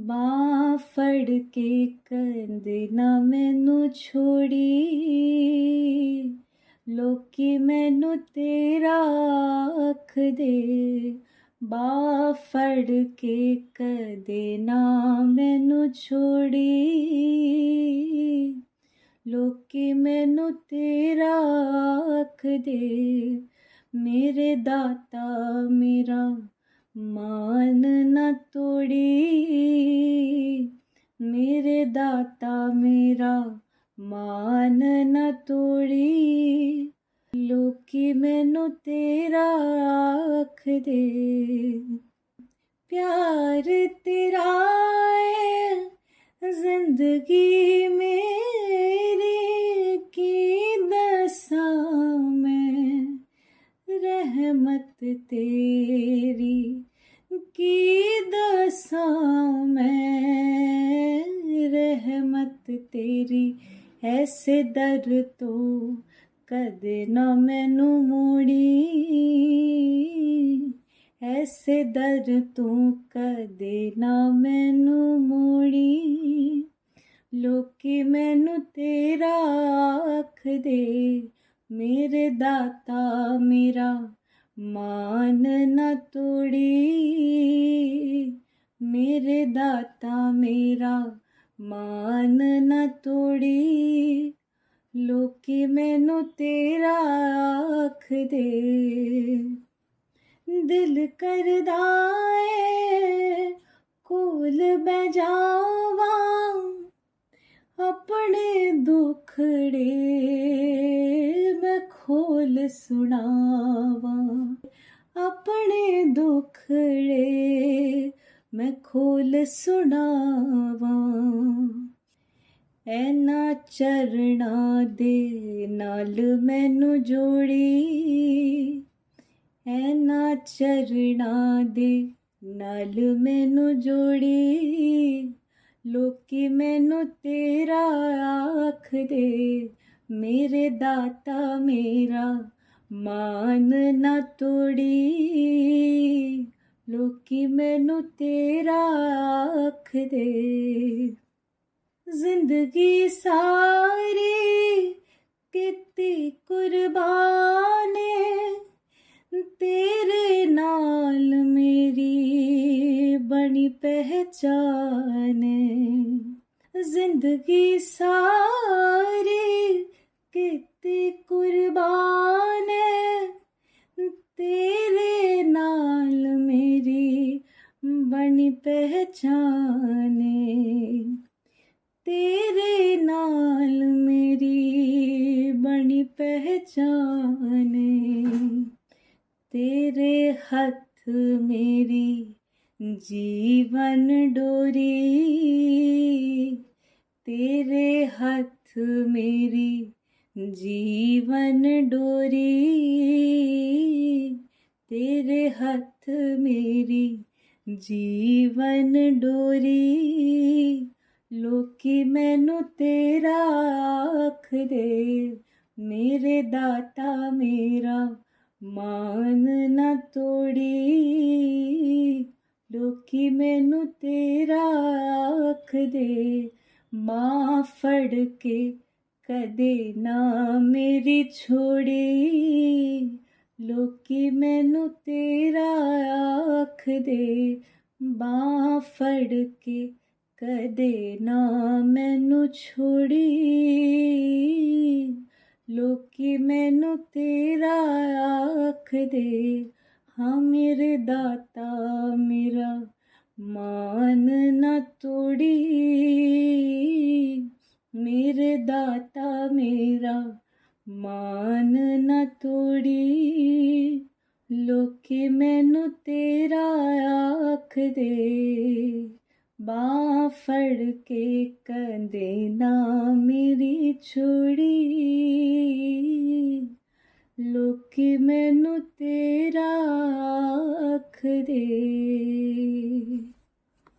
ਬਾਂਹ ਫੜ ਕੇ ਕਦੇ ਨਾ ਮੈਨੂੰ ਛੋੜੀ, ਲੋਕੀ ਮੈਨੂੰ ਤੇਰਾ ਆਖਦੇ। ਬਾਂਹ ਫੜ ਕੇ ਕਦੇ ਨਾ ਮੈਨੂੰ ਛੋੜੀ, ਲੋਕੀ ਮੈਨੂੰ ਤੇਰਾ ਆਖਦੇ। ਮੇਰੇ ਦਾਤਾ ਮੇਰਾ ਮਾਨ ਨਾ ਤੋੜੀ, ਮੇਰੇ ਦਾਤਾ ਮੇਰਾ ਮਾਨ ਨਾ ਤੋੜੀ, ਲੋਕੀ ਮੈਨੂੰ ਤੇਰਾ ਆਖਦੇ। ਪਿਆਰ ਤੇਰਾ ਏ ਜ਼ਿੰਦਗੀ ਮੇਰੀ, ਕੀ ਦੱਸਾਂ ਮੈਂ ਰਹਿਮਤ ਤੇਰੀ, ਕੀ ਦੱਸਾਂ ਮੈਂ ਰਹਿਮਤ ਤੇਰੀ। ਐਸੇ ਦਰ ਤੋਂ ਕਦੇ ਨਾ ਮੈਨੂੰ ਮੋੜੀ, ਐਸੇ ਦਰ ਤੋਂ ਕਦੇ ਨਾ ਮੈਨੂੰ ਮੋੜੀ, ਲੋਕੀ ਮੈਨੂੰ ਤੇਰਾ ਆਖਦੇ। ਮੇਰੇ ਦਾਤਾ ਮੇਰਾ ਮਾਨ ਨਾ ਤੋੜੀ, ਮੇਰੇ ਦਾਤਾ ਮੇਰਾ ਮਾਨ ਨਾ ਤੋੜੀ, ਲੋਕੀ ਮੈਨੂੰ ਤੇਰਾ ਆਖਦੇ। ਦਿਲ ਕਰਦਾ ਏ ਕੋਲ ਬਹਿ ਜਾਵਾਂ, ਆਪਣੇ ਦੁਖੜੇ ਮੈਂ ਖੋਲ ਸੁਣਾਵਾਂ, ਆਪਣੇ ਦੁਖੜੇ ਮੈਂ ਖੋਲ ਸੁਣਾਵਾਂ। ਐਨਾ ਚਰਨਾਂ ਦੇ ਨਾਲ ਮੈਨੂੰ ਜੋੜੀ, ਐਨਾ ਚਰਨਾਂ ਦੇ ਨਾਲ ਮੈਨੂੰ ਜੋੜੀ, ਲੋਕੀ ਮੈਨੂੰ ਤੇਰਾ ਆਖਦੇ। ਮੇਰੇ ਦਾਤਾ ਮੇਰਾ ਮਾਨ ਨਾ ਤੋੜੀ, ਲੋਕੀ ਮੈਨੂੰ ਤੇਰਾ ਆਖਦੇ। ਜ਼ਿੰਦਗੀ ਸਾਰੀ ਕੀਤੀ ਕੁਰਬਾਨ, ਤੇਰੇ ਨਾਲ ਮੇਰੀ ਬਣੀ ਪਹਿਚਾਨ। ਜ਼ਿੰਦਗੀ ਸਾਰੀ ਕੀਤੀ ਕੁਰਬਾਨ, ਤੇਰੇ ਨਾਲ ਮੇਰੀ ਬਣੀ ਪਹਿਚਾਨ, ਤੇਰੇ ਨਾਲ ਮੇਰੀ ਬਣੀ ਪਹਿਚਾਨ। ਤੇਰੇ ਹੱਥ ਮੇਰੀ ਜੀਵਨ ਡੋਰੀ, ਤੇਰੇ ਹੱਥ ਮੇਰੀ ਜੀਵਨ ਡੋਰੀ, ਤੇਰੇ ਹੱਥ ਮੇਰੀ ਜੀਵਨ ਡੋਰੀ, ਲੋਕੀ ਮੈਨੂੰ ਤੇਰਾ ਆਖਦੇ। ਮੇਰੇ ਦਾਤਾ ਮੇਰਾ ਮਾਨ ਨਾ ਤੋੜੀ, ਲੋਕੀ ਮੈਨੂੰ ਤੇਰਾ ਆਖਦੇ। ਬਾਂਹ ਫੜ ਕੇ ਕਦੇ ਨਾ ਮੇਰੀ ਛੋੜੀ, ਲੋਕੀ ਮੈਨੂੰ ਤੇਰਾ ਆਖਦੇ। ਬਾਂਹ ਫੜ ਕੇ ਕਦੇ ਨਾ ਮੈਨੂੰ ਛੋੜੀ, ਲੋਕੀ ਮੈਨੂੰ ਤੇਰਾ ਆਖਦੇ। ਹਾਂ ਮੇਰੇ ਦਾਤਾ ਮੇਰਾ ਮਾਨ ਨਾ ਤੋੜੀ, ਮੇਰੇ ਦਾਤਾ ਮੇਰਾ ਮਾਨ ਨਾ ਤੋੜੀ, ਲੋਕੀ ਮੈਨੂੰ ਤੇਰਾ ਆਖਦੇ। ਬਾਂਹ ਫੜ ਕੇ ਕਦੇ ਨਾ ਮੇਰੀ ਛੋੜੀ, ਲੋਕੀ ਮੈਨੂੰ ਤੇਰਾ ਆਖਦੇ।